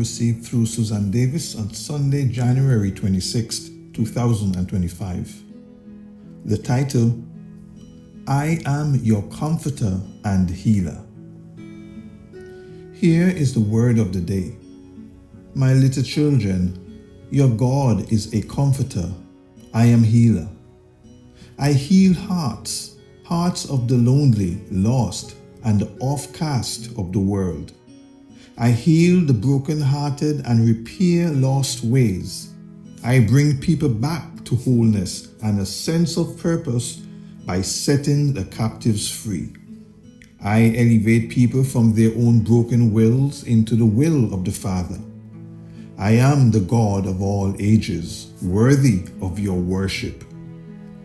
received through Susan Davis on Sunday, January 26, 2025. The title, I Am Your Comforter and Healer. Here is the word of the day. My little children, your God is a comforter. I am healer. I heal hearts of the lonely, lost, and the outcast of the world. I heal the broken-hearted and repair lost ways. I bring people back to wholeness and a sense of purpose by setting the captives free. I elevate people from their own broken wills into the will of the Father. I am the God of all ages, worthy of your worship.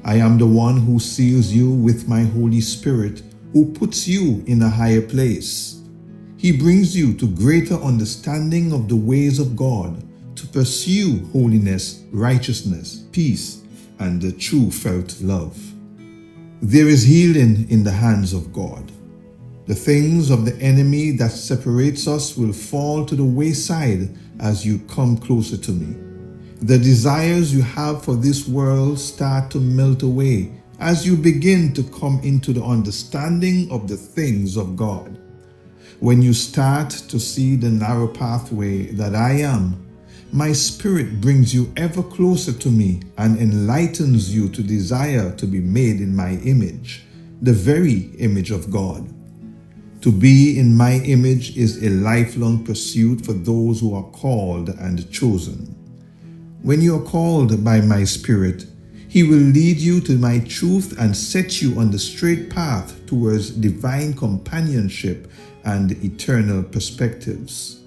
I am the one who seals you with my Holy Spirit, who puts you in a higher place. He brings you to greater understanding of the ways of God, to pursue holiness, righteousness, peace, and the true felt love. There is healing in the hands of God. The things of the enemy that separates us will fall to the wayside as you come closer to me. The desires you have for this world start to melt away as you begin to come into the understanding of the things of God. When you start to see the narrow pathway that I am, my Spirit brings you ever closer to me and enlightens you to desire to be made in my image, the very image of God. To be in my image is a lifelong pursuit for those who are called and chosen. When you are called by my Spirit, He will lead you to my truth and set you on the straight path towards divine companionship and eternal perspectives.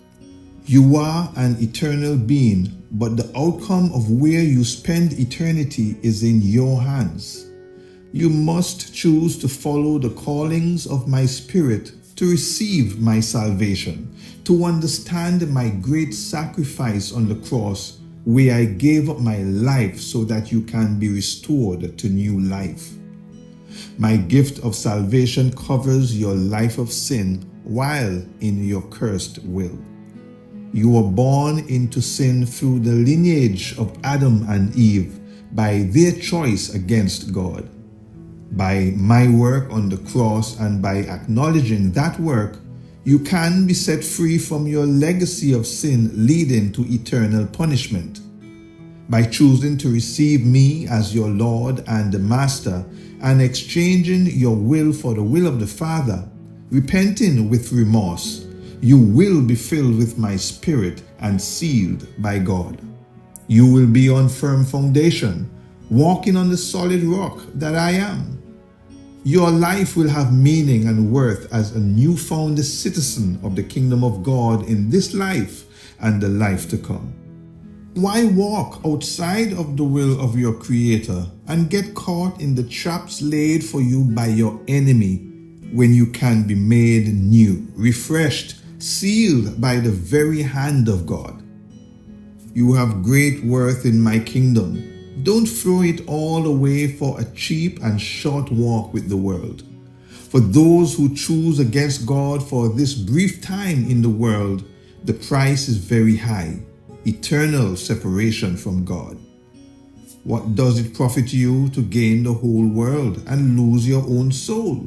You are an eternal being, but the outcome of where you spend eternity is in your hands. You must choose to follow the callings of my Spirit, to receive my salvation, to understand my great sacrifice on the cross, where I gave up my life so that you can be restored to new life. My gift of salvation covers your life of sin while in your cursed will. You were born into sin through the lineage of Adam and Eve by their choice against God. By my work on the cross and by acknowledging that work, you can be set free from your legacy of sin leading to eternal punishment. By choosing to receive me as your Lord and Master and exchanging your will for the will of the Father, repenting with remorse, you will be filled with my Spirit and sealed by God. You will be on firm foundation, walking on the solid rock that I am. Your life will have meaning and worth as a newfound citizen of the kingdom of God in this life and the life to come. Why walk outside of the will of your Creator and get caught in the traps laid for you by your enemy when you can be made new, refreshed, sealed by the very hand of God? You have great worth in my kingdom. Don't throw it all away for a cheap and short walk with the world. For those who choose against God for this brief time in the world, the price is very high, eternal separation from God. What does it profit you to gain the whole world and lose your own soul?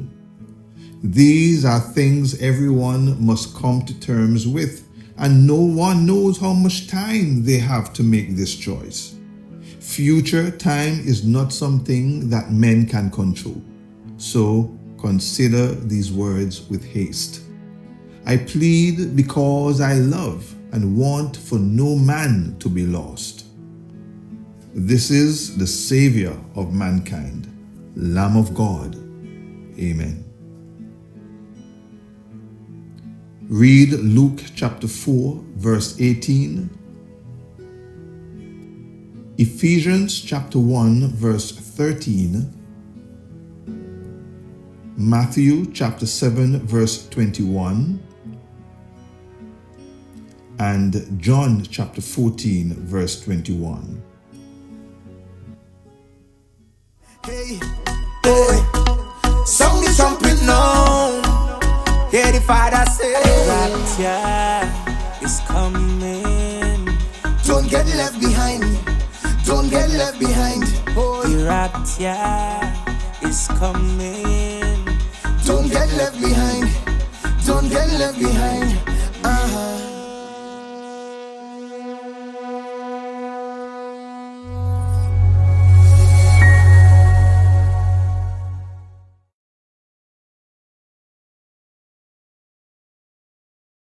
These are things everyone must come to terms with, and no one knows how much time they have to make this choice. Future time is not something that men can control, so consider these words with haste. I plead because I love and want for no man to be lost. This is the Savior of mankind, Lamb of God. Amen. Read Luke chapter 4, verse 18. Ephesians chapter 1, verse 13. Matthew chapter 7, verse 21. And John chapter 14, verse 21. Hey, boy, song the trumpet now. Hear the Father say, Rapture is coming. Don't get left behind. Don't get left behind. The rapture is coming. Don't get left behind. Don't get left behind.